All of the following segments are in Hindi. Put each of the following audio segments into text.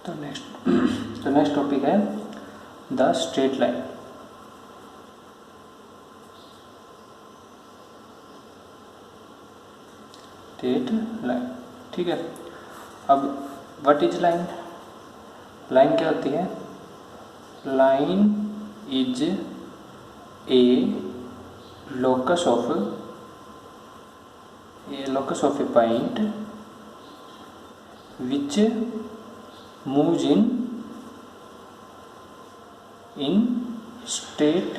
तो नेक्स्ट टॉपिक है the straight line. Straight line, ठीक है। अब व्हाट इज लाइन? लाइन क्या होती है? Line is a locus of a point which moves in straight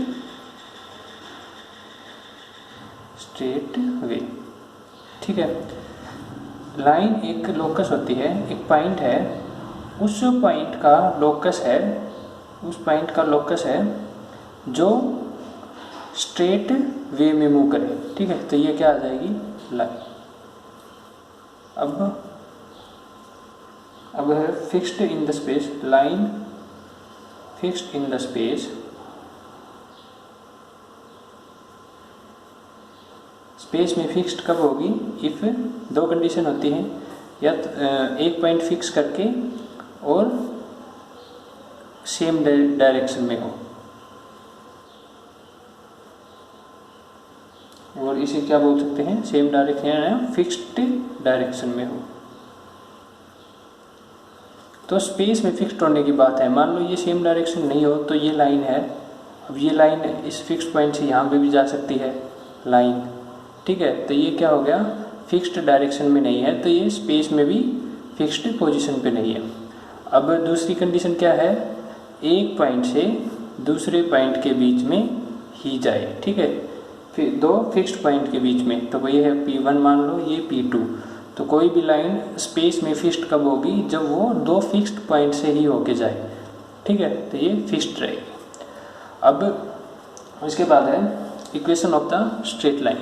वे, ठीक है। लाइन एक लोकस होती है, एक पॉइंट है, उस पॉइंट का लोकस है जो स्ट्रेट वे में मूव करे, ठीक है। तो ये क्या आ जाएगी? लाइन। अब है fixed in the space. Line fixed in the space, space में फिक्स्ड कब होगी? इफ दो कंडीशन होती हैं, या एक पॉइंट फिक्स करके और सेम डायरेक्शन में हो, और इसे क्या बोल सकते हैं? सेम डायरेक्शन या फिक्स्ड डायरेक्शन में हो। तो स्पेस में फिक्स्ड होने की बात है। मान लो ये सेम डायरेक्शन नहीं हो तो ये लाइन है। अब ये लाइन इस फिक्स्ड पॉइंट से यहाँ पे भी जा सकती है लाइन, ठीक है। तो ये क्या हो गया? फिक्स्ड डायरेक्शन में नहीं है, तो ये स्पेस में भी फिक्स्ड पोजीशन पे नहीं है। अब दूसरी कंडीशन क्या है? एक पॉइंट से दूसरे पॉइंट के बीच में ही जाए, ठीक है। फिर दो फिक्स्ड पॉइंट के बीच में, तो वही है P1 मान लो, ये P2। तो कोई भी लाइन स्पेस में फिक्स्ड कब होगी? जब वो दो फिक्स्ड पॉइंट से ही होके जाए, ठीक है। तो ये फिक्स्ड रहेगी। अब इसके बाद है equation of the straight line.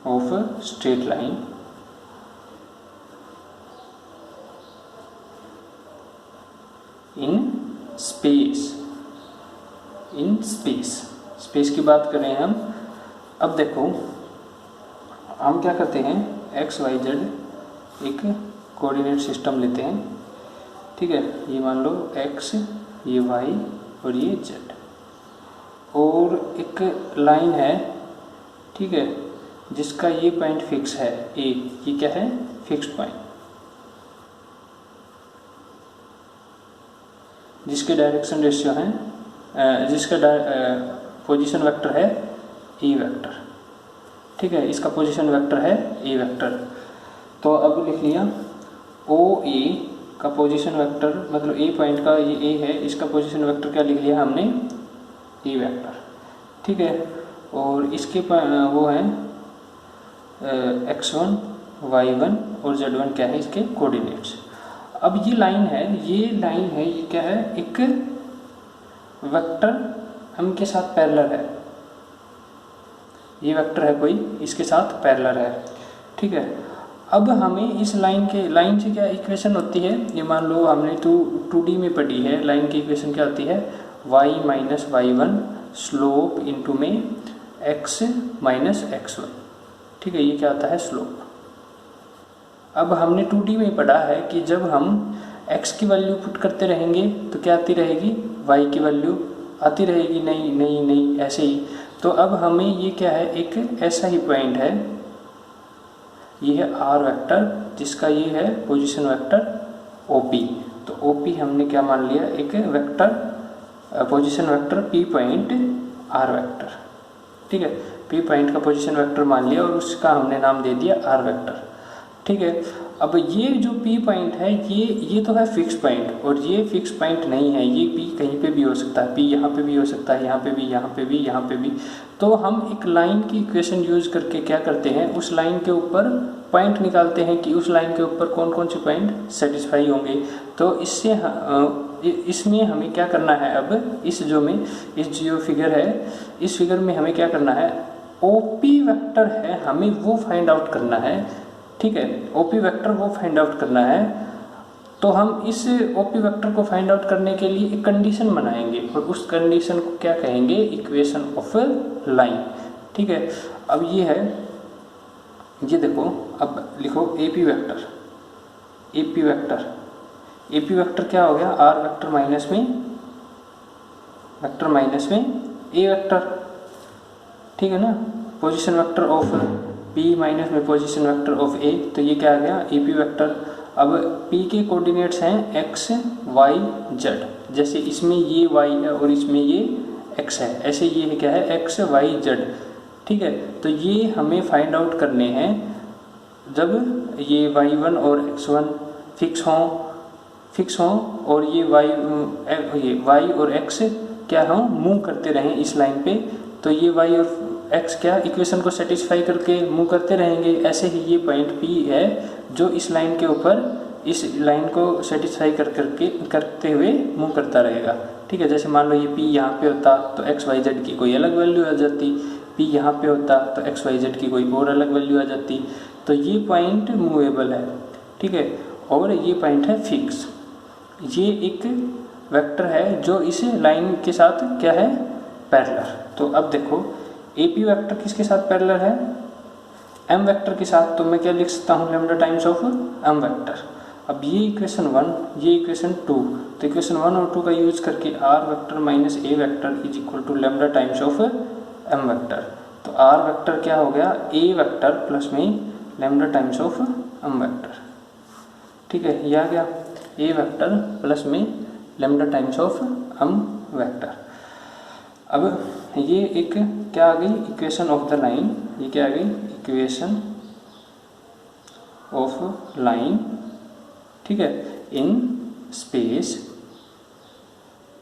Of straight line in space की बात कर रहे हैं हम। अब देखो हम क्या करते हैं, एक्स वाई जेड एक कोऑर्डिनेट सिस्टम लेते हैं, ठीक है। ये मान लो एक्स, ये वाई और ये जेड, और एक लाइन है, ठीक है, जिसका ये पॉइंट फिक्स है ए। ये क्या है? फिक्स्ड पॉइंट, जिसके डायरेक्शन रेशियो है, जिसका पोजीशन वेक्टर है ए वेक्टर, ठीक है। इसका पोजीशन वेक्टर है ए वेक्टर। तो अब लिख लिया ओ ए का पोजीशन वेक्टर, मतलब ए पॉइंट का ये ए है, इसका पोजीशन वेक्टर क्या लिख लिया हमने? ए वेक्टर, ठीक है। और इसके वो है x1 y1 और z1 क्या है? इसके कोऑर्डिनेट्स। अब ये लाइन है, ये क्या है? एक वेक्टर हम के साथ पैरेलल है। ये वेक्टर है कोई, इसके साथ पैरेलल है, ठीक है। अब हमें इस लाइन से क्या इक्वेशन होती है? ये मान लो हमने 2D में पढ़ी है। लाइन की इक्वेशन क्या होती है? y minus y1 slope into में x माइनस x1, ठीक है। ये क्या आता है? स्लोप। अब हमने 2D में पढ़ा है कि जब हम x की वैल्यू पुट करते रहेंगे तो क्या आती रहेगी? y की वैल्यू आती रहेगी। नहीं ऐसे ही। तो अब हमें ये क्या है? एक ऐसा ही पॉइंट है, ये है r वेक्टर, जिसका ये है पोजीशन वेक्टर OP। तो OP हमने क्या मान लिया? एक vector, position vector P point r vector, ठीक है। P पॉइंट का पोजीशन वेक्टर मान लिया और उसका हमने नाम दे दिया r वेक्टर, ठीक है। अब ये जो P पॉइंट है, ये तो है फिक्स पॉइंट, और ये फिक्स पॉइंट नहीं है। ये P कहीं पे भी हो सकता है, P यहाँ पे भी हो सकता है, यहाँ पे भी, यहाँ पे भी, यहाँ पे भी। तो हम एक लाइन की इक्वेशन यूज करके क्या करते हैं? उस लाइन के ऊपर पॉइंट निकालते हैं कि उस लाइन के ऊपर कौन कौन से पॉइंट सेटिस्फाई होंगे। तो इसमें हमें क्या करना है? अब इस जो फिगर है, इस फिगर में हमें क्या करना है? OP वेक्टर है, हमें वो फाइंड आउट करना है, ठीक है। OP वेक्टर वो फाइंड आउट करना है। तो हम इस OP वेक्टर को फाइंड आउट करने के लिए एक कंडीशन बनाएंगे, और उस कंडीशन को क्या कहेंगे? इक्वेशन ऑफ लाइन, ठीक है। अब ये है ये देखो, अब लिखो AP vector, AP vector, AP vector क्या हो गया, R वेक्टर माइनस में A वेक्टर, ठीक है ना, position vector of P minus में पोजीशन वेक्टर ऑफ A, तो ये क्या आ गया AP वेक्टर। अब P के कोऑर्डिनेट्स हैं x, y, z, जैसे इसमें ये y है और इसमें ये x है, ऐसे ये है क्या है x, y, z, ठीक है। तो ये हमें फाइंड आउट करने हैं जब ये y1 और x1 फिक्स हों और ये y और x क्या हों, मूव करते रहें इस लाइन पे, तो ये y और x क्या इक्वेशन को सेटिस्फाई करके मूव करते रहेंगे। ऐसे ही ये पॉइंट P है जो इस लाइन के ऊपर इस लाइन को सेटिस्फाई करते हुए मूव करता रहेगा, ठीक है। जैसे मान लो ये P यहाँ पे होता तो x y z की कोई अलग वैल्यू आ जाती, P यहाँ पे होता तो x y z की कोई और अलग वैल्यू आ जाती। तो ये पॉइंट मूवेबल है, ठीक है, और ये पॉइंट है फिक्स। ये एक वेक्टर है जो इस लाइन के साथ क्या है, पैरेलल। तो अब देखो AP वेक्टर किसके साथ पैरेलल है, M वेक्टर के साथ, तो मैं क्या लिख सकता हूँ, lambda times of M vector. अब ये इक्वेशन 1, ये इक्वेशन 2, तो इक्वेशन 1 और 2 का यूज करके R vector minus A vector is equal to lambda times of M vector. तो R वेक्टर क्या हो गया, A वेक्टर प्लस में lambda times of M vector, ठीक है, ये आ गया A वेक्टर प्लस में lambda times of M vector. अब ये एक क्या आ गई, इक्वेशन ऑफ द लाइन, ये क्या आ गई, इक्वेशन ऑफ लाइन, ठीक है, in space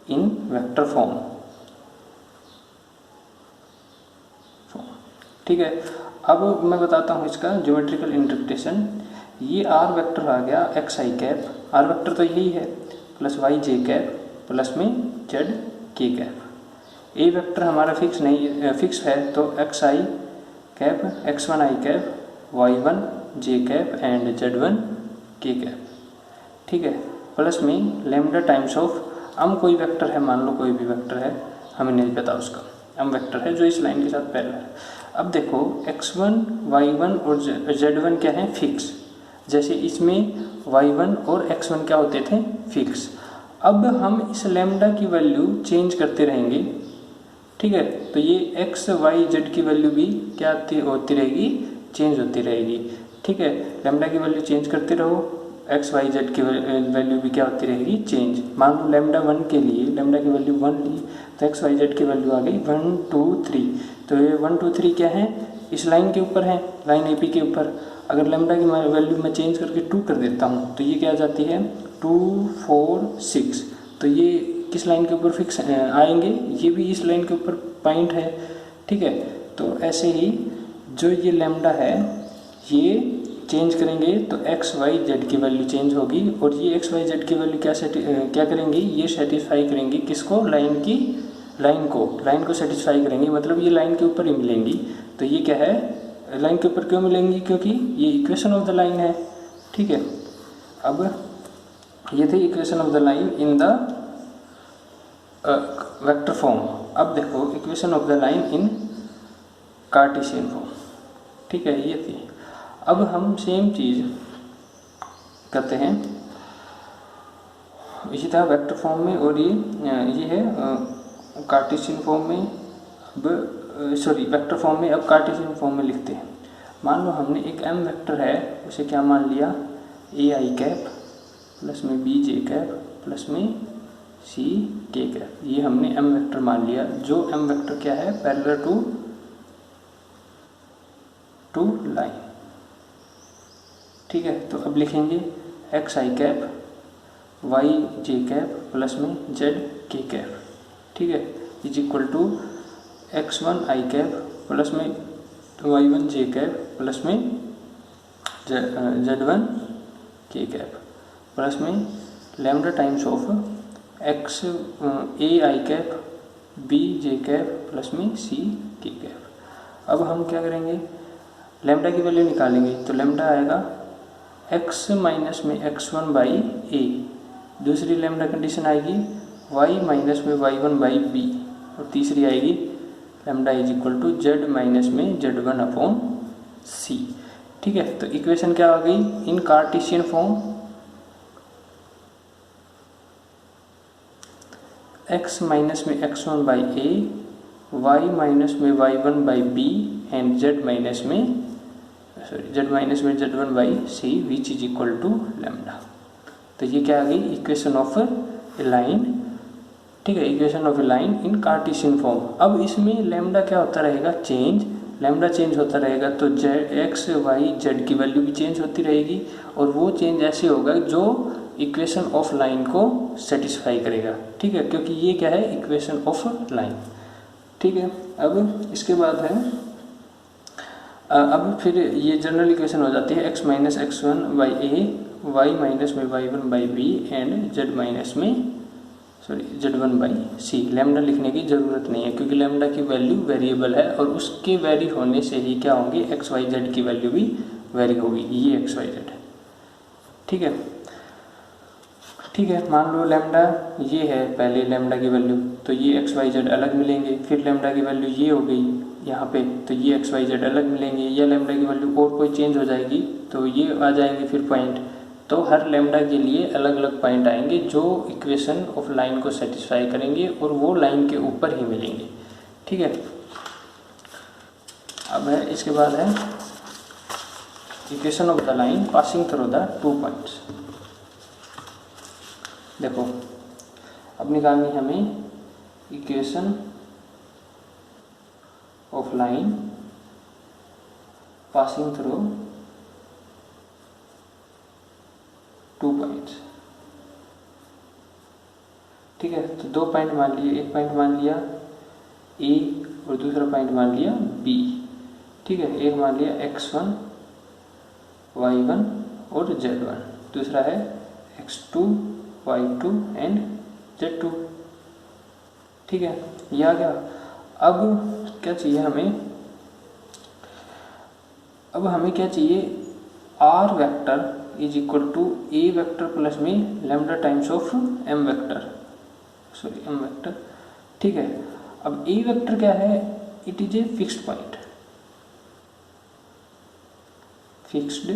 in vector form, ठीक है। अब मैं बताता हूँ इसका ज्योमेट्रिकल इंटरप्रिटेशन। ये R वेक्टर आ गया x i cap, R vector तो यही है, plus Y j cap plus में जेड के कैप। ए वेक्टर हमारा फिक्स है तो x i cap, x1 i cap, y1 j cap and z1 k cap, ठीक है, प्लस में लैम्डा टाइम्स ऑफ m कोई वेक्टर है, मान लो कोई भी वेक्टर है, हमें नहीं पता उसका, m वेक्टर है जो इस लाइन के साथ पैरेलल है। अब देखो x1, y1 और z1 क्या है, फिक्स, जैसे इसमें y1 और x1 क्या होते थे, फिक्स। अब हम इस लैम्डा की वैल्यू चेंज करते रहेंगे, ठीक है, तो ये x, y, z की वैल्यू भी क्या होती रहेगी, चेंज होती रहेगी, ठीक है। लैम्डा की वैल्यू चेंज करते रहो, x, y, z की वैल्यू भी क्या होती रहेगी, चेंज। मान लो लैम्डा 1 के लिए लैम्डा की वैल्यू 1 ली तो x, y, z की वैल्यू आ गई 1, 2, 3। तो ये 1, 2, 3 क्या है, इस लाइन के ऊपर है, लाइन AP के ऊपर। अगर लैम्डा की वैल्यू मैं चेंज करके 2 कर देता हूँ तो ये क्या आ जाती है 2, 4, 6। तो ये किस लाइन के ऊपर फिक्स आएंगे, ये भी इस लाइन के ऊपर पॉइंट है, ठीक है। तो ऐसे ही जो ये लैम्डा है ये चेंज करेंगे तो x, y, z की वैल्यू चेंज होगी, और ये x, y, z की वैल्यू क्या करेंगे, ये सेटिस्फाई करेंगी किसको, लाइन को सेटिस्फाई करेंगे, मतलब ये लाइन के ऊपर ही मिलेंगी। तो ये क्या है, लाइन के ऊपर क्यों मिलेंगी, क्योंकि ये इक्वेशन ऑफ द लाइन है, ठीक है। अब ये थे equation of the line in the vector form. अब देखो equation of the line in Cartesian form, ठीक है, ये थी। अब हम सेम चीज़ करते हैं, इसी तरह वेक्टर फॉर्म में, और ये है कार्टेशियन फॉर्म में। अब वेक्टर फॉर्म में, अब कार्टेशियन फॉर्म में लिखते हैं। मान लो हमने एक m वेक्टर है, उसे क्या मान लिया, ए आई कैप प्लस में बी जे कैप प्लस में सी के कैप, ये हमने m वेक्टर मान लिया, जो m वेक्टर क्या है, पैरेलल टू लाइन, ठीक है। तो अब लिखेंगे x i cap, y j cap plus में जेड के कैप, ठीक है, is equal to x1 i cap plus में y1 जे कैप प्लस में z1 के कैप प्लस में lambda times of x a i cap, b j cap plus में सी के कैप। अब हम क्या करेंगे, लैम्डा की वैल्यू निकालेंगे, तो लैम्डा आएगा x माइनस में x1 बाई ए, दूसरी लैम्डा कंडीशन आएगी y माइनस में y1 बाई बी, और तीसरी आएगी lambda is equal to z minus में z1 अपॉन सी। ठीक है, तो इक्वेशन क्या आ गई in Cartesian form, x minus में x1 by a, y minus में y1 by b and z minus में z1 by c which is equal to lambda. तो ये क्या आ गई इक्वेशन ऑफ ए लाइन, ठीक है, equation of A line in Cartesian form. अब इसमें लैम्डा क्या होता रहेगा चेंज, लैम्डा चेंज होता रहेगा तो x y z की वैल्यू भी चेंज होती रहेगी, और वो चेंज ऐसे होगा जो इक्वेशन ऑफ लाइन को सेटिस्फाई करेगा, ठीक है, क्योंकि ये क्या है इक्वेशन ऑफ लाइन, ठीक है। अब इसके बाद है अब फिर ये जनरल इक्वेशन हो जाती है x minus x1 by a, y minus में y1 by b and z minus में z1 बाई सी। लैम्डा लिखने की ज़रूरत नहीं है क्योंकि लैम्डा की वैल्यू वेरिएबल है और उसके वेरी होने से ही क्या होंगे x y z की वैल्यू भी वेरी होगी, ये x y z, ठीक है, ठीक है। मान लो लैम्डा ये है पहले लैम्डा की वैल्यू, तो ये x y z अलग मिलेंगे, फिर लैम्डा की वैल्यू ये हो गई यहाँ पे, तो ये x y z अलग मिलेंगे, या लैम्डा की वैल्यू और कोई चेंज हो जाएगी तो ये आ जाएंगे फिर पॉइंट, तो हर लैम्डा के लिए अलग अलग पॉइंट आएंगे जो इक्वेशन ऑफ लाइन को सेटिस्फाई करेंगे और वो लाइन के ऊपर ही मिलेंगे, ठीक है। अब है इसके बाद है equation of the line passing through the 2 points. देखो अब निकालनी हमें equation of line passing through 2 points, ठीक है। तो 2 पॉइंट मान लिए, एक पॉइंट मान लिया ए और दूसरा पॉइंट मान लिया बी, ठीक है। एक मान लिया x1 y1 और z1, दूसरा है x2 y2 एंड z2, ठीक है, ये आ गया। अब क्या चाहिए हमें, अब हमें क्या चाहिए r vector is equal to A vector plus में lambda times of M vector, M vector, ठीक है। अब ए वेक्टर क्या है, it is a fixed point, fixed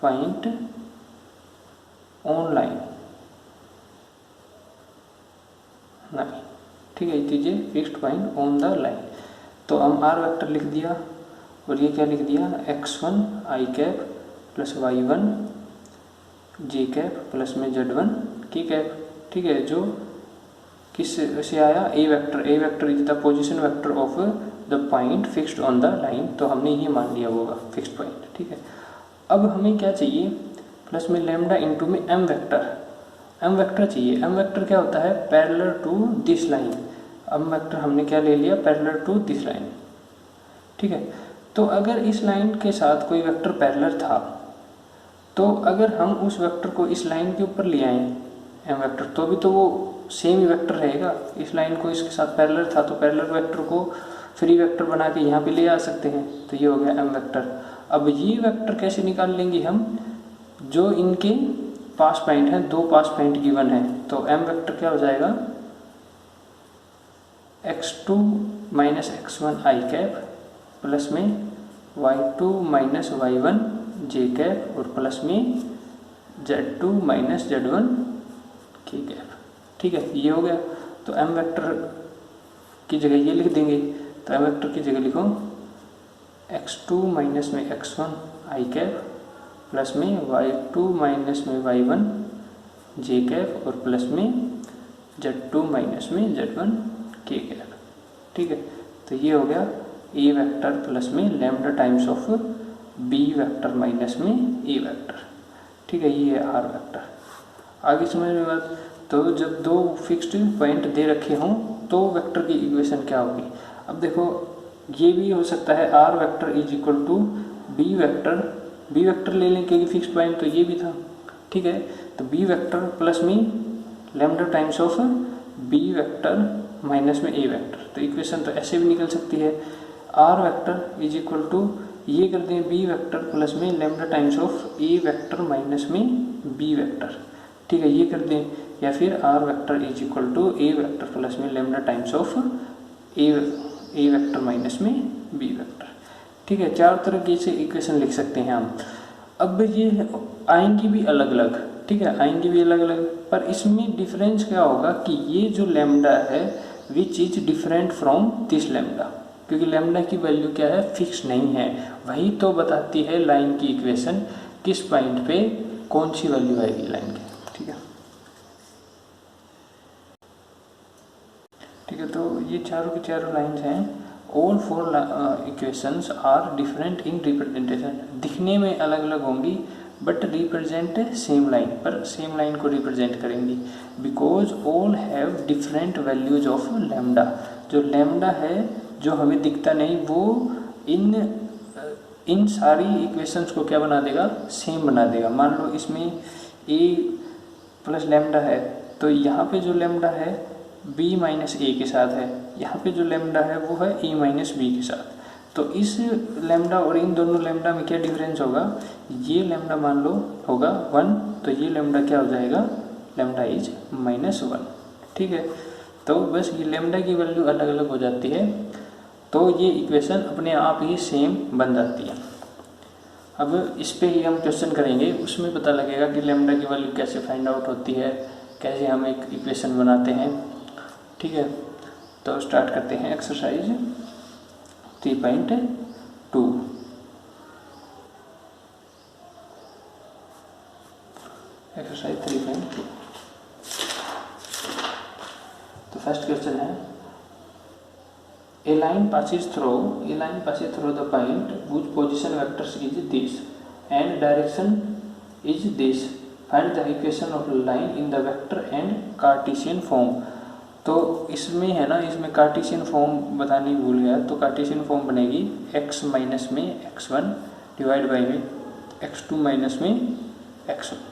point on line, नहीं, ठीक है, it is a fixed point on the line. तो हम आर वेक्टर लिख दिया और ये क्या लिख दिया x1 i cap plus y1 j cap plus में z1 k कैप, ठीक है, जो किस से आया A vector is the position vector of the point fixed on the line, तो हमने ये मान लिया होगा फिक्स्ड पॉइंट, ठीक है। अब हमें क्या चाहिए प्लस में लैम्डा इंटू में एम वेक्टर चाहिए। एम वेक्टर क्या होता है parallel to this line, m vector हमने क्या ले लिया पैरेलल टू दिस लाइन, ठीक है। तो अगर इस लाइन के साथ कोई वेक्टर पैरेलल था तो अगर हम उस वेक्टर को इस लाइन के ऊपर ले आए एम वेक्टर, तो भी तो वो सेम ही वेक्टर रहेगा, इस लाइन को इसके साथ पैरेलल था तो पैरेलल वेक्टर को फ्री वेक्टर बना के यहाँ पे ले आ सकते हैं, तो ये हो गया एम वेक्टर। अब ये वेक्टर कैसे निकाल लेंगे हम, जो इनके पास पॉइंट हैं, 2 पास पॉइंट गिवन है, तो एम वेक्टर क्या हो जाएगा x2 minus x1 i cap plus में y2 minus y1 j cap और प्लस में z2 minus z1 k cap, ठीक है, ये हो गया। तो एम वेक्टर की जगह ये लिख देंगे, तो एम वेक्टर की जगह लिखो x2 माइनस में x1 i कैप प्लस में y2 माइनस में y1 j कैप और प्लस में z2 माइनस में z1 k कैप, ठीक है। तो ये हो गया ए वेक्टर प्लस में lambda times of b vector minus में ए वेक्टर, ठीक है, ये है आर वेक्टर। आगे समझ में बात, तो जब 2 फिक्स्ड पॉइंट दे रखे हों तो वेक्टर की इक्वेशन क्या होगी। अब देखो ये भी हो सकता है are vector is equal to b vector ले लें क्योंकि फिक्स्ड पॉइंट तो ये भी था, ठीक है। तो बी वेक्टर प्लस में lambda times of b vector minus में ए वेक्टर, तो इक्वेशन तो ऐसे भी निकल सकती है are vector is equal to ये कर दें बी वेक्टर प्लस में lambda times of A vector minus में बी वेक्टर, ठीक है, ये कर दें, या फिर R vector is equal to A vector plus में lambda times of A vector minus में बी वेक्टर, ठीक ठीक है, 4 तरह से इक्वेशन लिख सकते हैं हम। अब ये आएंगी भी अलग अलग, ठीक है, आएंगी भी अलग अलग, पर इसमें डिफरेंस क्या होगा कि ये जो लैम्डा है which is different from this lambda, क्योंकि लैम्डा की वैल्यू क्या है, फिक्स नहीं है। वही तो बताती है लाइन की इक्वेशन किस पॉइंट पे कौन सी वैल्यू आएगी लाइन की। ठीक है, ठीक है, तो ये चारों की चारों लाइन्स हैं। All 4 equations are different in representation, दिखने में अलग अलग होंगी बट रिप्रेजेंट सेम लाइन, पर सेम लाइन को रिप्रेजेंट करेंगी। Because all have different values of lambda, जो लैम्डा है जो हमें दिखता नहीं वो इन सारी इक्वेशंस को क्या बना देगा, सेम बना देगा। मान लो इसमें a प्लस लैम्डा है, तो यहाँ पे जो लैम्डा है b माइनस ए के साथ है, यहाँ पे जो लैम्डा है वो है a माइनस बी के साथ। तो इस लैम्डा और इन दोनों लैम्डा में क्या डिफरेंस होगा, ये लैम्डा मान लो होगा 1, तो ये लैम्डा क्या हो जाएगा, लैम्डा इज -1। ठीक है, तो बस ये लैम्डा की वैल्यू अलग अलग हो जाती है, तो ये इक्वेशन अपने आप ही सेम बन जाती है। अब इस पे ही हम क्वेश्चन करेंगे, उसमें पता लगेगा कि लैम्डा की वैल्यू कैसे फाइंड आउट होती है, कैसे हम एक इक्वेशन बनाते हैं। ठीक है, तो स्टार्ट करते हैं एक्सरसाइज 3.2। एक्सरसाइज 3.2, तो फर्स्ट क्वेश्चन है A line passes through the point whose position vectors is this and direction is this. Find the equation of line in the vector and Cartesian form. तो इसमें है ना, इसमें कार्टेशियन फॉर्म बतानी भूल गया, तो कार्टेशियन फॉर्म बनेगी x माइनस में x1 डिवाइड बाई में x2 माइनस में x1,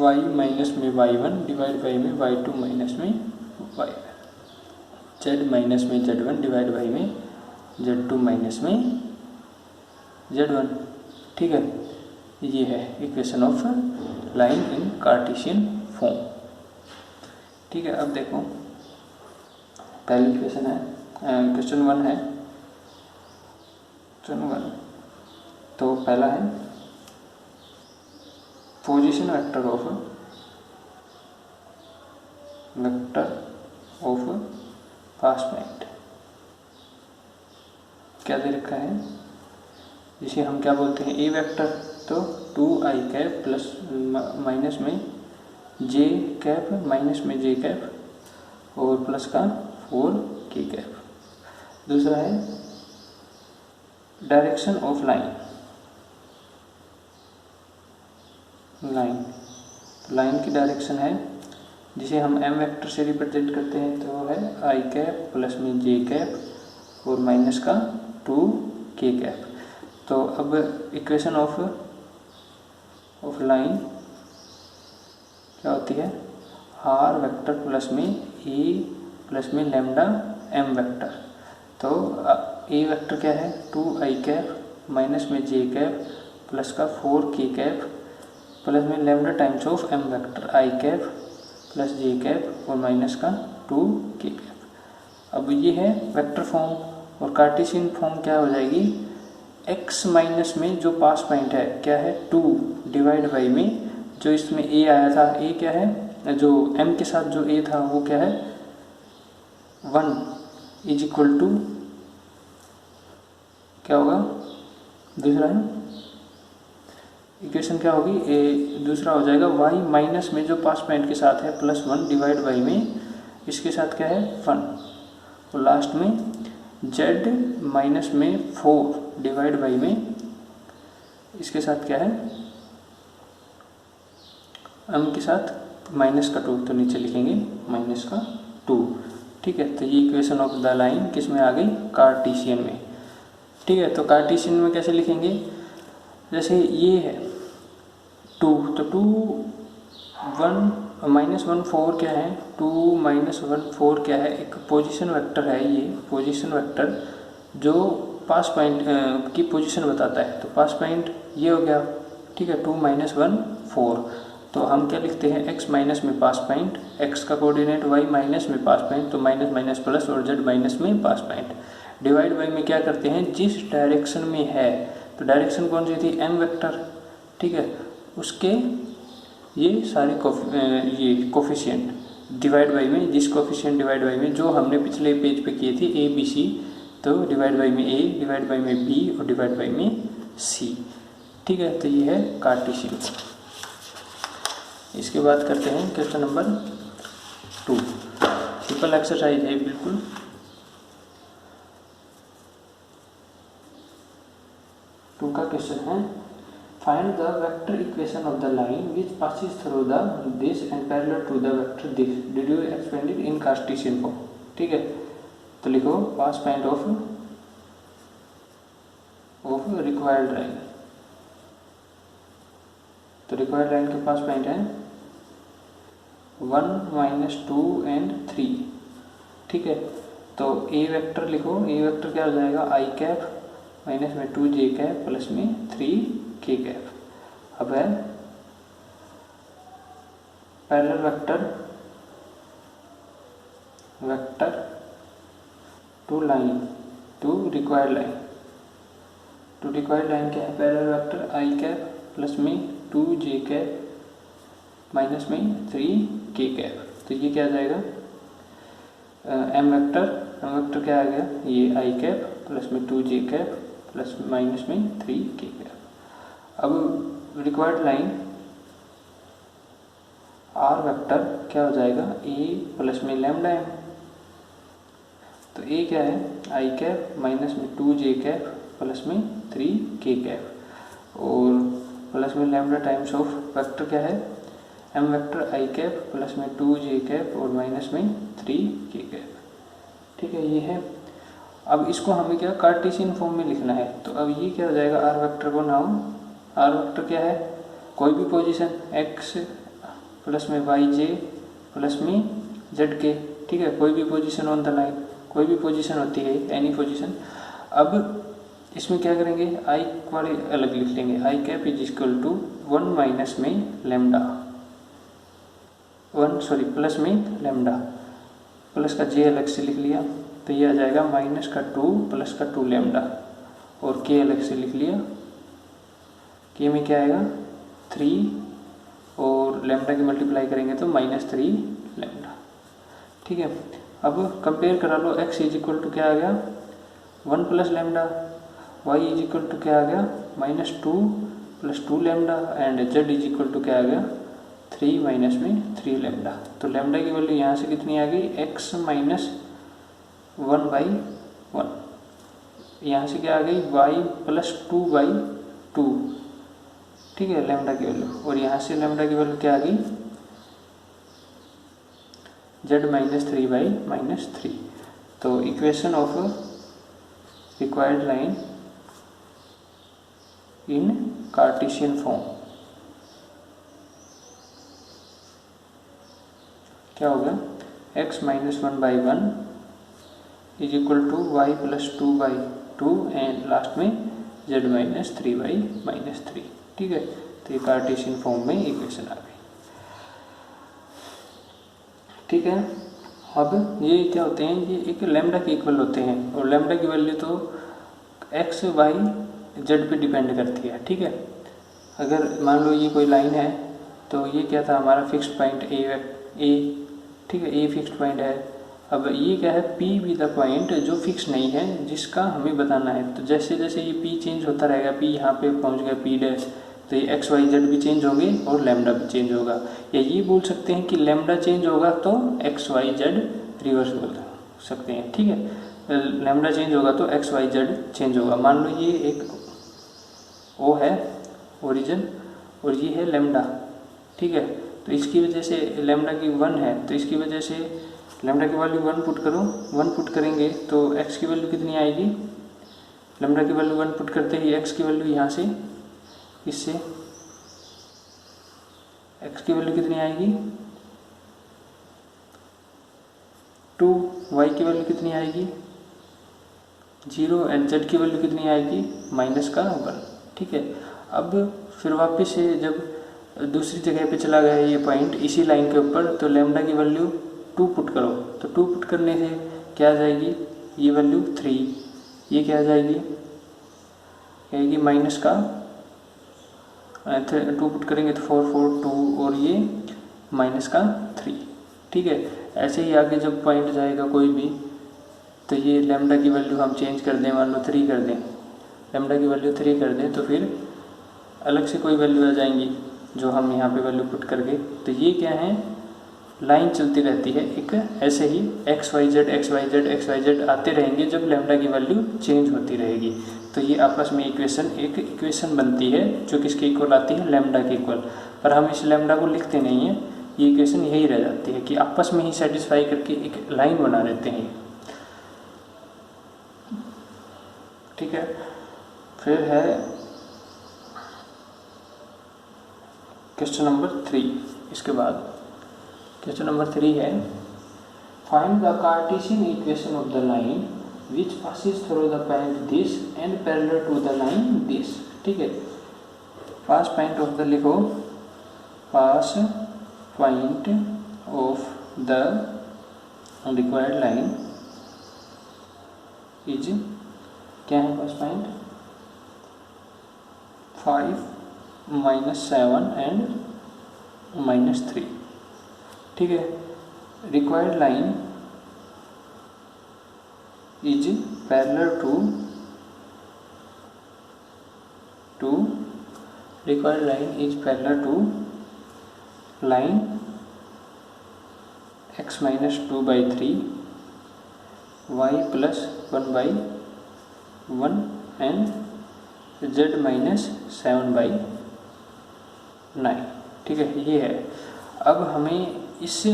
y माइनस में y1 डिवाइड बाई में y2 माइनस में y1, z माइनस में z1 डिवाइड बाई में z2 माइनस में z1। ठीक है, ये है equation of line in Cartesian form. ठीक है, अब देखो पहली इक्वेशन है, क्वेश्चन 1 है, क्वेश्चन 1, तो पहला है position vector of pass point क्या दे रखा है, जिसे हम क्या बोलते हैं ए वेक्टर, तो 2i कैप प्लस माइनस में j कैप माइनस में j कैप और प्लस का 4k कैप। दूसरा है डायरेक्शन ऑफ लाइन की डायरेक्शन है जिसे हम m वेक्टर से रिप्रेजेंट करते हैं, तो वो है i कैप प्लस में j कैप और माइनस का 2k कैप। तो अब इक्वेशन ऑफ लाइन क्या होती है, r वेक्टर प्लस में a प्लस में लैम्डा m वेक्टर। तो a वेक्टर क्या है, 2i कैप माइनस में j कैप प्लस का 4k कैप प्लस में lambda times of m vector i cap plus j cap और माइनस का 2k कैप। अब ये है वेक्टर फॉर्म, और कार्टेशियन फॉर्म क्या हो जाएगी, x माइनस में जो पास पॉइंट है क्या है 2 डिवाइड बाई में जो इसमें a आया था, a क्या है, जो m के साथ जो a था वो क्या है 1 इज इक्वल टू क्या होगा, दूसरा है इक्वेशन क्या होगी, ए दूसरा हो जाएगा y माइनस में जो पास पॉइंट के साथ है प्लस 1 डिवाइड बाई में इसके साथ क्या है 1, और लास्ट में z माइनस में 4 डिवाइड बाई में इसके साथ क्या है m के साथ माइनस का 2, तो नीचे लिखेंगे माइनस का 2। ठीक है, तो ये इक्वेशन ऑफ द लाइन किस में आ गई, कार्टेशियन में। ठीक है, तो कार्टेशियन में कैसे लिखेंगे, जैसे ये है 2, तो 2 1 माइनस 1 4 क्या है, 2 माइनस 1 4 क्या है, एक पोजीशन वेक्टर है, ये पोजीशन वेक्टर जो पास पॉइंट की पोजीशन बताता है, तो पास पॉइंट ये हो गया। ठीक है, 2 माइनस 1 4, तो हम क्या लिखते हैं x माइनस में पास पॉइंट, x का कोऑर्डिनेट y माइनस में पास पॉइंट, तो माइनस माइनस प्लस और z माइनस में पास पॉइंट। डिवाइड बाई में क्या करते हैं, जिस डायरेक्शन में है, तो डायरेक्शन कौन सी थी, एम वेक्टर, ठीक है, उसके ये सारे ये कोफिशिएंट डिवाइड बाई में, जिस कोफिशिएंट डिवाइड बाई में जो हमने पिछले पेज पे किए थे ए बी सी, तो डिवाइड बाई में ए, डिवाइड बाई में बी और डिवाइड बाई में सी, ठीक है। तो ये है कार्टेशियन। इसके बाद करते हैं क्वेश्चन नंबर 2, सिंपल एक्सरसाइज है बिल्कुल। टू का क्वेश्चन है, find the vector equation of the line which passes through the this and parallel to the vector this, did you expand it in Cartesian form, ठीक है। तो लिखो pass point of required line. तो रिक्वायर्ड लाइन के पास पॉइंट है 1, -2 एंड 3, ठीक है। तो ए वेक्टर लिखो, ए वेक्टर क्या हो जाएगा, आई कैप माइनस में 2j कैप प्लस में 3k कैप। अब है parallel vector to line, to required line. To required line क्या है, parallel vector i cap plus में 2j कैप माइनस में 3k कैप। तो ये क्या आ जाएगा, एम वेक्टर क्या आ गया, ये आई कैप प्लस में 2j कैप प्लस माइनस में 3k कैप। अब रिक्वायर्ड लाइन आर वेक्टर क्या हो जाएगा, ए प्लस में लैम्डा एम। तो ए क्या है, आई कैप माइनस में 2j कैप प्लस में 3k कैप और प्लस में लैम्डा टाइम्स ऑफ वेक्टर क्या है, M vector i cap plus में 2j कैप और माइनस में 3k कैप, ठीक है। ये है। अब इसको हमें क्या कार्टेशियन फॉर्म में लिखना है। तो अब ये क्या हो जाएगा, आर वेक्टर को नाउ, आर वेक्टर क्या है, कोई भी पोजीशन x प्लस में yj प्लस में zk, ठीक है, कोई भी पोजीशन ऑन द लाइन, कोई भी पोजीशन होती है, एनी पोजीशन। अब इसमें क्या करेंगे, आई वाले अलग लिख लेंगे, I cap is equal to 1 minus में लैम्डा, प्लस में लैम्डा, प्लस का j अलग से लिख लिया, तो ये आ जाएगा माइनस का 2 प्लस का 2 लैम्डा और k अलग से लिख लिया, k में क्या आएगा 3 और लैम्डा की मल्टीप्लाई करेंगे तो -3 लैम्डा, ठीक है। अब कंपेयर करा लो, x इज इक्वल टू क्या आ गया 1 plus lambda, y is equal to क्या आ गया -2 plus 2 lambda and z is equal to क्या आ गया 3 माइनस में 3 लैम्डा। तो लैम्डा की वैल्यू यहाँ से कितनी आ गई, x माइनस 1/1, यहाँ से क्या आ गई y प्लस 2/2, ठीक है, लैम्डा की वैल्यू। और यहाँ से लैम्डा की वैल्यू क्या आ गई z माइनस 3/-3। तो equation of required line in Cartesian form क्या होगा, x minus 1/1 is equal to y plus 2/2 and last में z माइनस 3/-3, ठीक है। तो ये कार्टेशियन फॉर्म में इक्वेशन आ गई, ठीक है। अब ये क्या होते हैं, ये एक लैम्डा के इक्वल होते हैं और लैम्डा की वैल्यू तो x y z पे डिपेंड करती है, ठीक है। अगर मान लो ये कोई लाइन है तो ये क्या था हमारा फिक्स्ड पॉइंट ए, ठीक है, ए फिक्स्ड पॉइंट है। अब ये क्या है, P भी द पॉइंट जो फिक्स नहीं है, जिसका हमें बताना है। तो जैसे जैसे ये P चेंज होता रहेगा, P यहाँ पे पहुँच गया P डैश, तो ये x y z भी चेंज होंगे और लैम्डा भी चेंज होगा। या ये बोल सकते हैं कि लैम्डा चेंज होगा तो x y z रिवर्स बोल सकते हैं, ठीक है। लैम्डा चेंज होगा तो x y z चेंज होगा। मान लो ये एक O है ओरिजिन और ये है लैम्डा, ठीक है। तो इसकी वजह से लैम्डा की 1 है, तो इसकी वजह से लैम्डा की वैल्यू 1 पुट करो, 1 पुट करेंगे तो x की वैल्यू कितनी आएगी, लैम्डा की वैल्यू 1 पुट करते ही x की वैल्यू यहाँ से इससे x की वैल्यू कितनी आएगी 2, y की वैल्यू कितनी आएगी 0 एंड z की वैल्यू कितनी आएगी -1, ठीक है। अब फिर वापस से जब दूसरी जगह पे चला गया ये पॉइंट इसी लाइन के ऊपर, तो लैम्डा की वैल्यू 2 पुट करो, तो 2 पुट करने से क्या आ जाएगी ये वैल्यू 3 ये क्या आ जाएगी, आएगी माइनस का 2 पुट करेंगे तो 4 4 2 और ये माइनस का 3। ठीक है, ऐसे ही आगे जब पॉइंट जाएगा कोई भी तो ये लैम्डा की वैल्यू हम चेंज कर दें, मान लो 3 कर दें, लैम्डा की वैल्यू 3 कर दें तो फिर अलग से कोई वैल्यू आ जाएंगी जो हम यहाँ पे वैल्यू पुट करके, तो ये क्या है, लाइन चलती रहती है एक ऐसे ही एक्स वाई जेड आते रहेंगे जब लैम्डा की वैल्यू चेंज होती रहेगी। तो ये आपस में एक इक्वेशन बनती है जो किसके इक्वल आती है, लैम्डा के इक्वल। पर हम इस लैम्डा को लिखते नहीं हैं, ये इक्वेशन यही रह जाती है कि आपस में ही सेटिस्फाई करके एक लाइन बना देते हैं। ठीक है, फिर है क्वेश्चन नंबर 3। इसके बाद क्वेश्चन नंबर 3 है find the Cartesian equation of the line which passes through the point this and parallel to the line this. ठीक है, पास पॉइंट ऑफ द लिखो, pass point of the required line is, क्या है पास पॉइंट, 5 -7 एंड -3। ठीक है, required line is parallel to required line is parallel to line x - 2/3 y + 1/1 and z - 7/9। ठीक है, ये है। अब हमें इस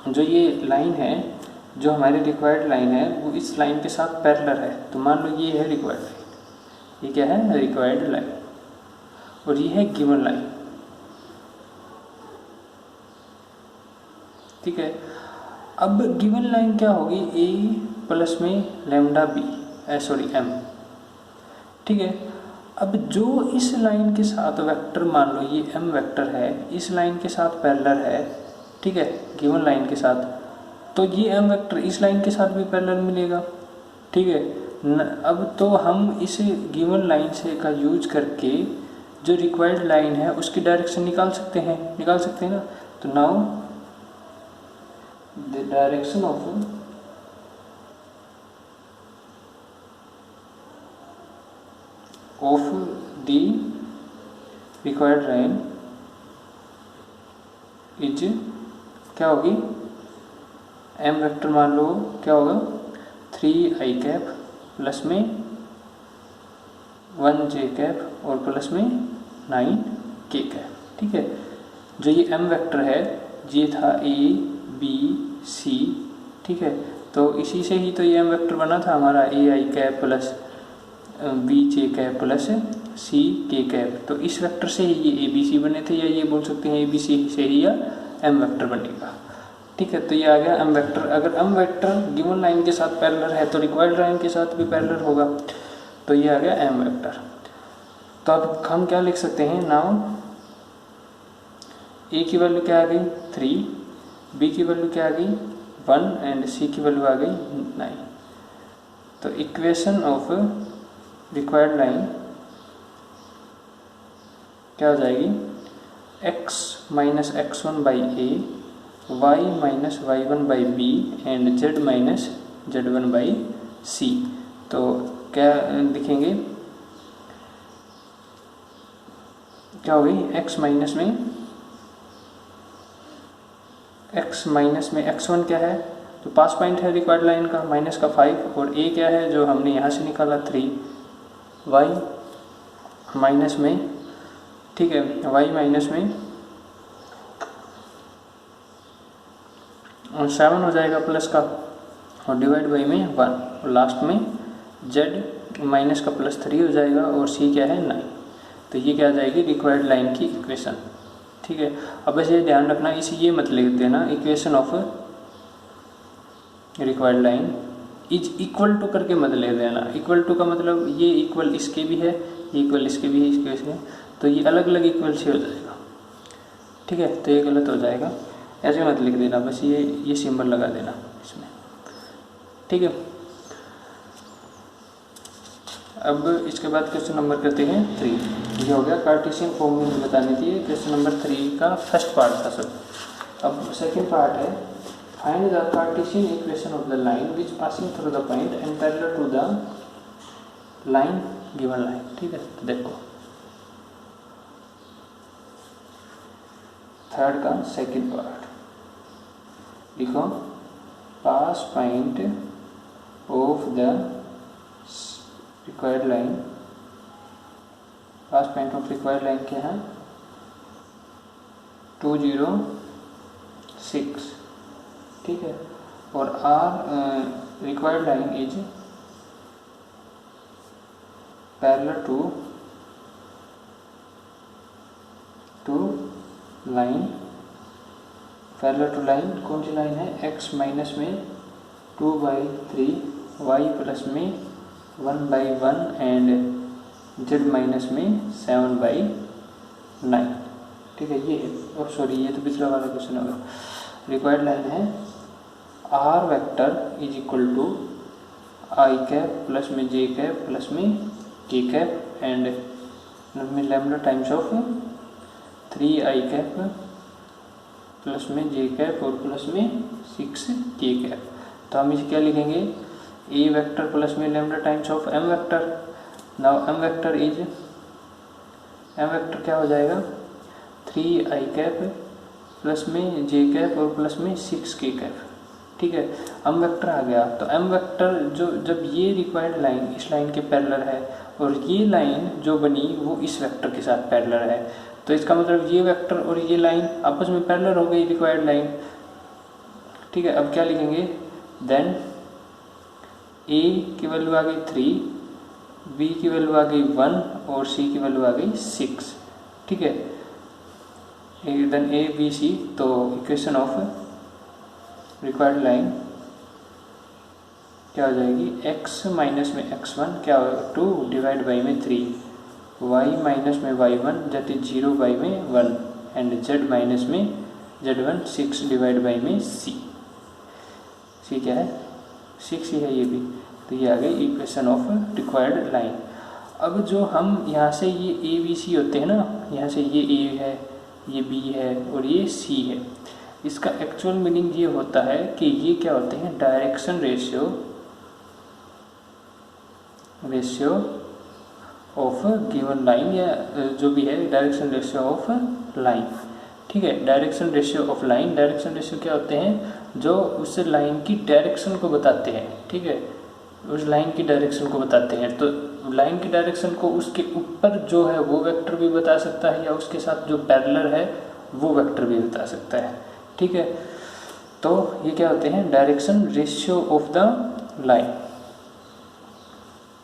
जो ये लाइन है, जो हमारी रिक्वायर्ड लाइन है, वो इस लाइन के साथ पैरेलल है। तो मान लो ये है रिक्वायर्ड लाइन, ये क्या है, रिक्वायर्ड लाइन, और ये है गिवन लाइन। ठीक है, अब गिवन लाइन क्या होगी, a प्लस में लैम्डा b m। ठीक है, अब जो इस लाइन के साथ वेक्टर, मान लो ये m वेक्टर है, इस लाइन के साथ पैरेलल है। ठीक है, गिवन लाइन के साथ, तो ये m वेक्टर इस लाइन के साथ भी पैरेलल मिलेगा। ठीक है, अब तो हम इस गिवन लाइन से का यूज करके जो रिक्वायर्ड लाइन है उसकी डायरेक्शन निकाल सकते हैं ना। तो now the direction of the required line is, क्या होगी, m वेक्टर मान लो क्या होगा, 3i प्लस में 1j और प्लस में 9k। ठीक है, जो ये m वेक्टर है ये था a b c। ठीक है, तो इसी से ही तो ये m वेक्टर बना था हमारा, ai plus bj plus ck। तो इस वेक्टर से ही ये abc बने थे, या ये बोल सकते हैं abc से ही या m वेक्टर बनेगा। ठीक है, तो ये आ गया m वेक्टर। अगर m वेक्टर गिवन लाइन के साथ पैरेलल है तो रिक्वायर्ड लाइन के साथ भी पैरेलल होगा, तो ये आ गया m वेक्टर। तो अब हम क्या लिख सकते हैं, नाउ a की वैल्यू क्या आ गई 3, b की वैल्यू क्या आ गई 1 एंड c की वैल्यू आ गई 9। तो इक्वेशन ऑफ रिक्वायर्ड लाइन क्या हो जाएगी, x - x1/a y - y1/b and z - z1/c। तो क्या लिखेंगे, क्या हो गई, x माइनस में x1 क्या है, तो पास पॉइंट है रिक्वायर्ड लाइन का, माइनस का 5, और a क्या है जो हमने यहाँ से निकाला 3, y माइनस में, ठीक है, y माइनस में 7 हो जाएगा प्लस का, और डिवाइड बाई में 1, और लास्ट में z माइनस का +3 हो जाएगा, और c क्या है 9। तो ये क्या आ जाएगी, रिक्वायर्ड लाइन की इक्वेशन। ठीक है, अब बस ये ध्यान रखना, इसे ये मत लिख देना equation of required line is equal to करके मत ले देना। इक्वल टू का मतलब ये इक्वल इसके भी है, ये इक्वल इसके भी है, इसके, तो ये अलग अलग इक्वल से हो जाएगा। ठीक है, तो ये गलत हो जाएगा, ऐसे मत लिख देना, बस ये सिंबल लगा देना इसमें। ठीक है, अब इसके बाद क्वेश्चन नंबर करते हैं 3। ये हो गया कार्टेशियन फॉर्म में बतानी थी। क्वेश्चन नंबर 3 का फर्स्ट पार्ट था सब। अब सेकंड पार्ट है find the Cartesian equation of the line which passing through the point and parallel to the line given line. ठीक है, तो देखो थर्ड का सेकंड पार्ट लिखो, pass point of the required line, pass point of required line क्या है 206। ठीक है, और R required line is parallel to line, parallel to line कौन सी लाइन है, x माइनस में 2/3, y प्लस में 1/1 एंड z माइनस में 7/9। ठीक है, ये और सॉरी ये तो पिछला वाला क्वेश्चन होगा। रिक्वायर्ड लाइन है r vector is equal to i cap plus में जे कैप प्लस में के कैप एंड में lambda times of 3i cap plus में जे कैप और प्लस में 6k कैप। तो हम इसे क्या लिखेंगे, ए वेक्टर प्लस में lambda times of M vector. Now m vector is, m vector क्या हो जाएगा 3i कैप प्लस में जे कैप और प्लस में 6k कैप। ठीक है, एम वेक्टर आ गया। तो एम वेक्टर जो जब ये रिक्वायर्ड लाइन इस लाइन के पैरेलल है और ये लाइन जो बनी वो इस वेक्टर के साथ पैरेलल है, तो इसका मतलब ये वेक्टर और ये लाइन आपस में पैरेलल हो गई रिक्वायर्ड लाइन। ठीक है, अब क्या लिखेंगे, देन ए की वैल्यू आ गई 3, बी की वैल्यू आ गई 1 और सी की वैल्यू आ गई 6। ठीक है, देन ए बी सी, तो इक्वेशन ऑफ रिक्वायर्ड लाइन क्या हो जाएगी, x माइनस में x1 क्या होगा 2 डिवाइड बाई में 3, y माइनस में y1 दैट इज 0 बाई में 1 एंड z माइनस में z1 6 डिवाइड बाई में c। c क्या है 6 ही है ये भी। तो ये आ गई इक्वेशन ऑफ रिक्वायर्ड लाइन। अब जो हम यहाँ से ये ए बी सी होते हैं ना, यहाँ से ये ए है, ये बी है और ये सी है, इसका एक्चुअल मीनिंग ये होता है कि ये क्या होते हैं direction ratio of given line, या जो भी है डायरेक्शन रेशियो ऑफ लाइन। ठीक है, direction ratio of line, direction ratio क्या होते हैं जो उस लाइन की डायरेक्शन को बताते हैं। ठीक है, उस लाइन की डायरेक्शन को बताते हैं। तो लाइन की डायरेक्शन को उसके ऊपर जो है वो वेक्टर भी बता सकता है या उसके साथ जो पैरेलल है वो वेक्टर भी बता सकता है। ठीक है, तो ये क्या होते हैं direction ratio of the line.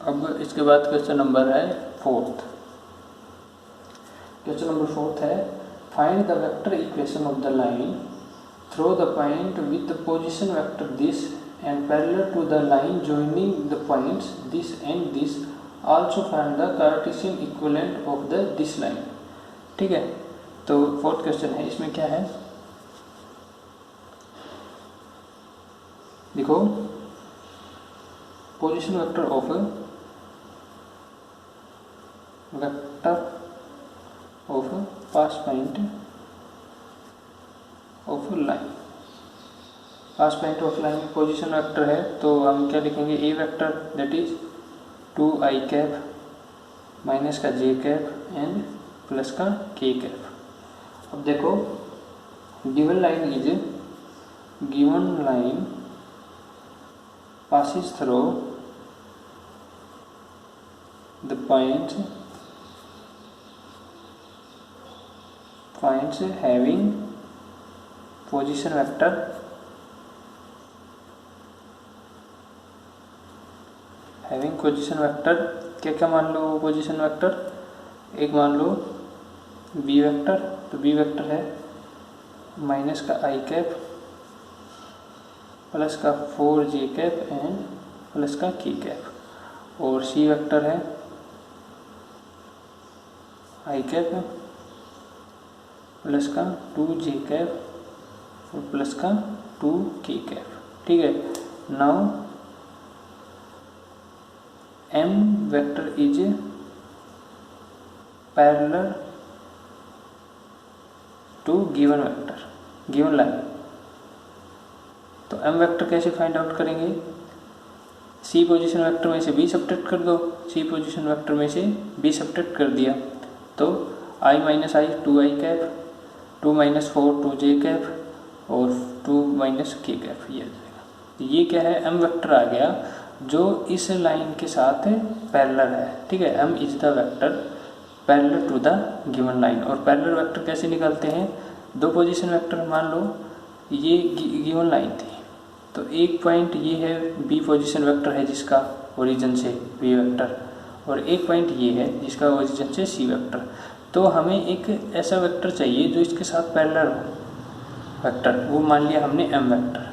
अब इसके बाद क्वेश्चन नंबर है 4th। क्वेश्चन नंबर 4th है find the vector equation of the line through the point with the position vector this and parallel to the line joining the points this and this, also find the Cartesian equivalent of the this line. ठीक है, तो 4th क्वेश्चन है, इसमें क्या है देखो, position vector of pass point of line, pass point of line position vector है, तो हम क्या लिखेंगे ए vector that is 2i cap minus का j कैप एंड प्लस का k कैप। अब देखो given line is, given line passes through the points having position vector क्या क्या मान लो पोजीशन वेक्टर, एक मान लो बी वेक्टर, तो बी वेक्टर है माइनस का आई कैप प्लस का 4j कैप एंड प्लस का k कैप, और सी वेक्टर है आई कैप प्लस का 2j कैप और प्लस का 2k कैप। ठीक है, now m vector is parallel to given vector, given line. तो m वेक्टर कैसे फाइंड आउट करेंगे? c पोजीशन वेक्टर में से b सब्ट्रैक्ट कर दो, c पोजीशन वेक्टर में से b सब्ट्रैक्ट कर दिया तो i minus I 2i cap, 2 minus 4 2j cap और 2 माइनस k कैप, ये आ जाएगा। ये क्या है? m वेक्टर आ गया जो इस लाइन के साथ पैरेलल है। ठीक है, m is the vector parallel to the given line. और पैरेलल वेक्टर कैसे निकालते हैं? दो पोजीशन वेक्टर, मान लो ये गिवन लाइन थी तो एक पॉइंट ये है b पोजीशन वेक्टर है जिसका ओरिजिन से b वेक्टर, और एक पॉइंट ये है जिसका ओरिजिन से c वेक्टर। तो हमें एक ऐसा वेक्टर चाहिए जो इसके साथ पैरेलल हो वेक्टर, वो मान लिया हमने m वेक्टर।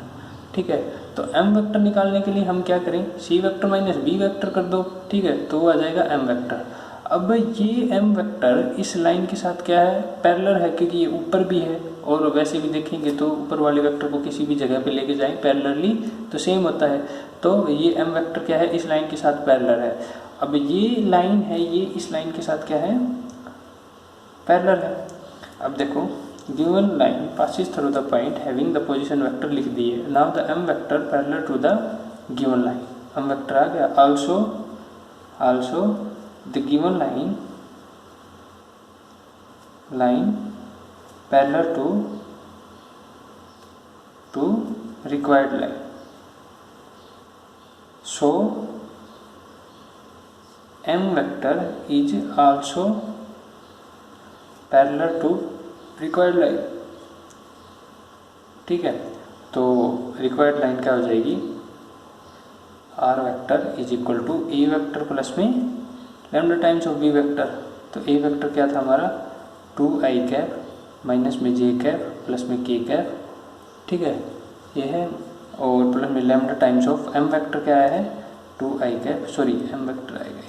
ठीक है, तो m वेक्टर निकालने के लिए हम क्या करें? c vector minus b vector कर दो। ठीक है, तो वो आ जाएगा m वेक्टर। अब ये m वेक्टर इस लाइन के साथ क्या है? पैरेलल है, क्योंकि ये ऊपर भी है और वैसे भी देखेंगे तो ऊपर वाले वेक्टर को किसी भी जगह पे लेके जाएं पैरेलली तो सेम होता है। तो ये m वेक्टर क्या है? इस लाइन के साथ पैरेलल है। अब ये लाइन है, ये इस लाइन के साथ क्या है? पैरेलल है। अब देखो, given line passes through the point having the position vector लिख दिए। Now the m vector parallel to the given line, m vector आ गया। Also the given line parallel to required line, so m vector is also parallel to required line. ठीक है, तो रिक्वायर्ड लाइन क्या हो जाएगी? r vector is equal to a vector plus में lambda times of b vector. तो a वेक्टर क्या था हमारा? 2i कैप माइनस में j कैप प्लस में k कैप। ठीक है, ये है, और प्लस में lambda times of m vector क्या है? 2i cap, sorry m vector आएगा,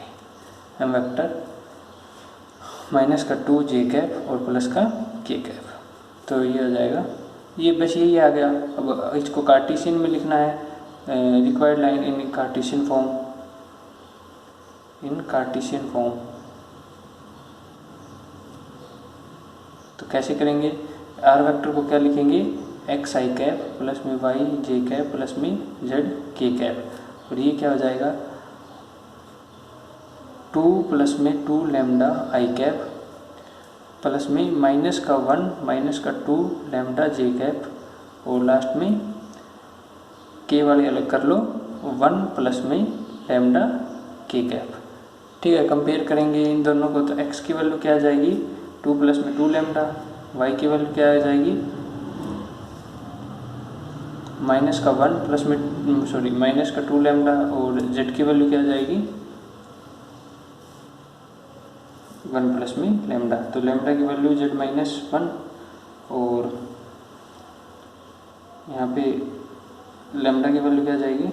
m वेक्टर माइनस का 2j कैप और प्लस का k कैप। तो ये आ जाएगा, ये बस यही आ गया। अब इसको कार्टेशियन में लिखना है, required line in Cartesian form, तो कैसे करेंगे? r वेक्टर को क्या लिखेंगे? xi कैप प्लस में yj कैप प्लस में zk कैप, और ये क्या हो जाएगा? 2 प्लस में 2 लैम्डा i कैप प्लस में माइनस का 1 माइनस का 2 लैम्डा j कैप, और लास्ट में k वाले अलग कर लो, 1 प्लस में लैम्डा k कैप। ठीक है, कंपेयर करेंगे इन दोनों को तो x की वैल्यू क्या आ जाएगी? 2 प्लस में 2 लैम्डा, y की वैल्यू क्या आ जाएगी? माइनस का 1 प्लस में सॉरी माइनस का 2 लैम्डा, और z की वैल्यू क्या आ जाएगी? 1 प्लस में लैम्डा। तो लैम्डा की वैल्यू z माइनस 1, और यहाँ पे लैम्डा की वैल्यू क्या आ जाएगी?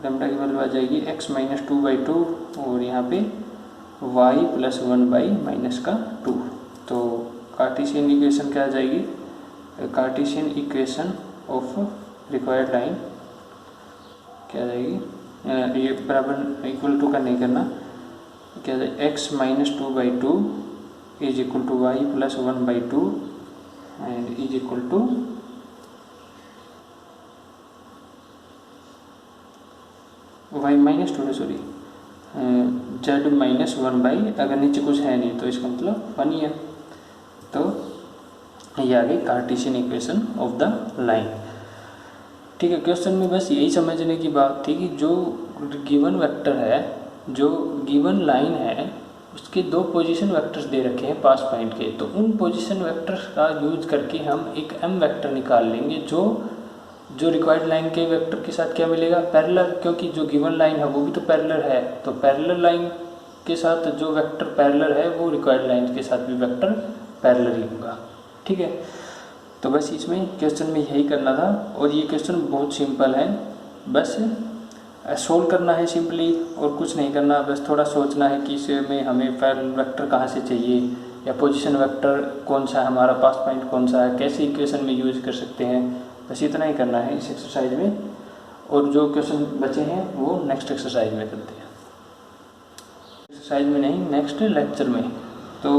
लैम्डा की वैल्यू आ जाएगी x माइनस 2/2, और यहाँ पे y प्लस 1/माइनस का 2। तो कार्टेशियन इक्वेशन क्या आ जाएगी? Cartesian equation of required line क्या आ जाएगी? ये बराबर इक्वल टू का नहीं करना, क्या जाए? x minus 2/2 is equal to y plus 1/2 and is equal to y minus 2 sorry z minus 1/, अगर नीचे कुछ है नहीं तो इसका मतलब 1 ही है। तो ये आ गई Cartesian equation of the line. ठीक है, क्वेश्चन में बस यही समझने की बात थी कि जो गिवन वेक्टर है, जो गिवन लाइन है, उसके दो पोजीशन वेक्टर्स दे रखे हैं पास पॉइंट के, तो उन पोजीशन वेक्टर्स का यूज करके हम एक m वेक्टर निकाल लेंगे जो रिक्वायर्ड लाइन के वेक्टर के साथ क्या मिलेगा? पैरेलल, क्योंकि जो गिवन लाइन है वो भी तो पैरेलल है, तो पैरेलल लाइन के साथ जो वेक्टर पैरेलल है वो रिक्वायर्ड लाइन के साथ भी वेक्टर पैरेलल ही होगा। ठीक है, तो बस इसमें क्वेश्चन में यही करना था, और ये क्वेश्चन बहुत सिंपल है, बस सोल्व करना है सिंपली और कुछ नहीं करना। बस थोड़ा सोचना है कि इसमें हमें पैरेलल वेक्टर कहाँ से चाहिए, या पोजीशन वेक्टर कौन सा है, हमारा पास पॉइंट कौन सा है, कैसे इक्वेशन में यूज कर सकते हैं, बस इतना ही करना है इस एक्सरसाइज में। और जो क्वेश्चन बचे हैं वो नेक्स्ट एक्सरसाइज में करते हैं, एक्सरसाइज में नहीं, नेक्स्ट लेक्चर में। तो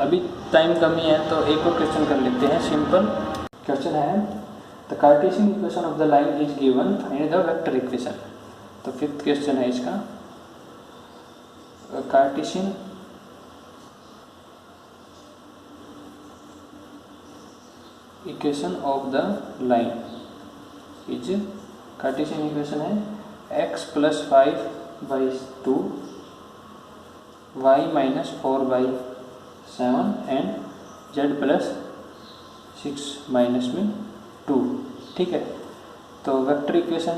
अभी टाइम कमी है तो एक और क्वेश्चन कर लेते हैं। सिंपल क्वेश्चन है, the Cartesian equation of the line is given, find the vector equation. तो फिफ्थ क्वेश्चन है इसका, Cartesian equation of the line is, Cartesian equation है x + 5/2 y - 4/7 एंड z + 6 - 2। ठीक है, तो वेक्टर इक्वेशन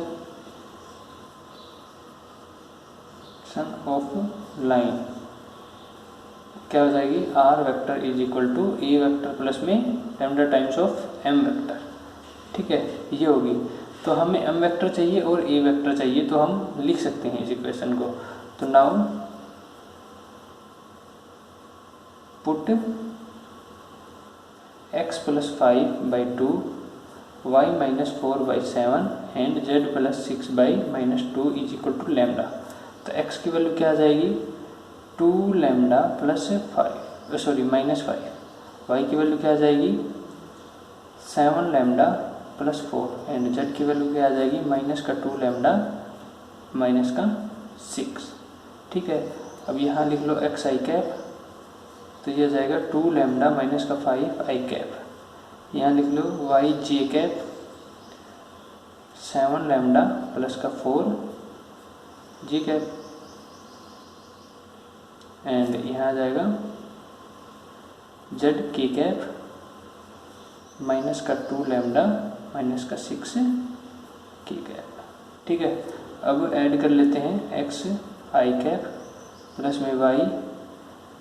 ऑफ लाइन क्या हो जाएगी, r vector is equal to A vector plus में lambda times of m vector. ठीक है, ये होगी। तो हमें m वेक्टर चाहिए और a वेक्टर चाहिए, तो हम लिख सकते हैं इस इक्वेशन को। तो now put x + 5/2 y - 4/7 and z + 6/-2 is equal to lambda. तो x की वैल्यू क्या आ जाएगी, 2 लैम्डा प्लस 5 सॉरी -5। y की वैल्यू क्या आ जाएगी, 7 लैम्डा प्लस 4 एंड z की वैल्यू क्या आ जाएगी, -2 लैम्डा -6। ठीक है, अब यहाँ लिख लो x i कैप, तो ये आ जाएगा 2 लैम्डा -5 i कैप। यहाँ लिख लो y j cap, 7 lambda plus 4 G cap and यहाँ आ जाएगा z k cap, -2 lambda -6 k cap. ठीक है, अब ऐड कर लेते हैं x i कैप प्लस में y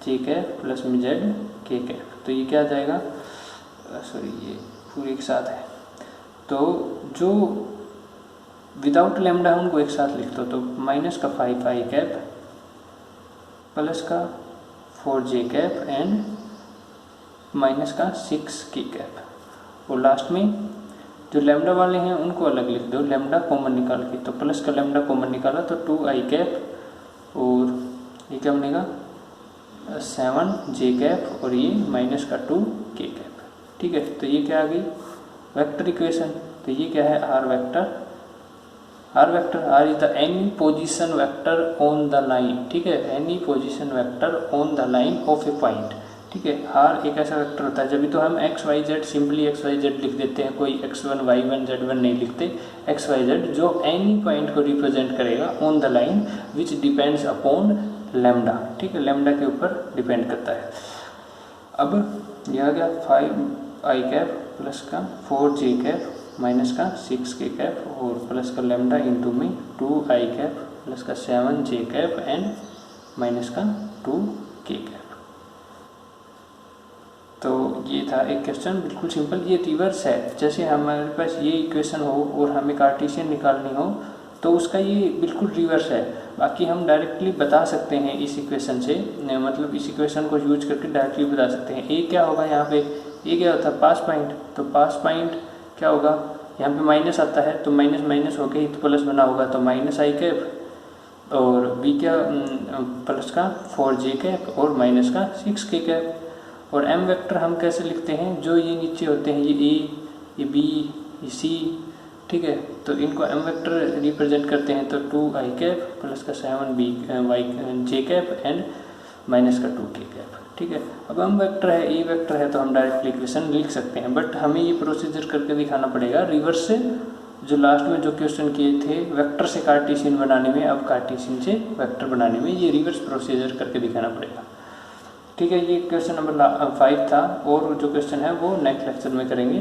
j कैप प्लस में z k कैप। तो ये क्या आ जाएगा, सॉरी ये पूरे एक साथ है, तो जो विदाउट लैम्डा है उनको एक साथ लिख दो। तो -5 i cap plus 4 j cap and -6 k cap. और लास्ट में जो लैम्डा वाले हैं उनको अलग लिख दो, लैम्डा कॉमन निकाल के। तो प्लस का लैम्डा कॉमन निकाला तो 2 i कैप और ये क्या बनेगा 7 j कैप और ये -2 k कैप। ठीक है, तो ये क्या आ गई वेक्टर इक्वेशन। तो ये क्या है, r vector. r vector, r is the any position vector on the line. ठीक है, any position vector on the line of A point. ठीक है, r एक ऐसा वेक्टर होता है, जब भी तो हम x y z simply x y z लिख देते हैं, कोई x1 y1 z1 नहीं लिखते, x y z जो एनी पॉइंट को रिप्रेजेंट करेगा on the line which depends upon lambda. ठीक है, लैम्डा के ऊपर डिपेंड करता है। अब यह आ गया 5 i cap plus 4 j cap -6 k cap और प्लस का लैम्डा इंटू में 2 i cap plus 7 j cap and -2 k cap. तो ये था एक क्वेश्चन, बिल्कुल सिंपल। ये रिवर्स है, जैसे हमारे पास ये इक्वेशन हो और हमें कार्टेशियन निकालनी हो तो उसका ये बिल्कुल रिवर्स है। बाकी हम डायरेक्टली बता सकते हैं इस इक्वेशन से, मतलब इस इक्वेशन को यूज करके डायरेक्टली बता सकते हैं। ए क्या होगा यहाँ पे, ए क्या होता है पास पॉइंट, तो पास पॉइंट क्या होगा, यहाँ पे माइनस आता है तो माइनस माइनस होके ही तो प्लस बना होगा, तो -i कैप और बी क्या प्लस 4 j कैप और -6 k कैप। और m वेक्टर हम कैसे लिखते हैं, जो ये नीचे होते हैं, ये a, ये b, ये c। ठीक है, तो इनको m वेक्टर रिप्रेजेंट करते हैं, तो 2 i cap plus 7 j cap and -2 k cap. ठीक है, अब m वेक्टर है, e वेक्टर है, तो हम डायरेक्टली इक्वेशन लिख सकते हैं, बट हमें ये प्रोसीजर करके दिखाना पड़ेगा रिवर्स से। जो लास्ट में जो क्वेश्चन किए थे वेक्टर से कार्टेशियन बनाने में, अब कार्टेशियन से वेक्टर बनाने में ये रिवर्स प्रोसीजर करके दिखाना पड़ेगा। ठीक है, ये क्वेश्चन नंबर 5 था और जो क्वेश्चन है वो नेक्स्ट लेक्चर में करेंगे।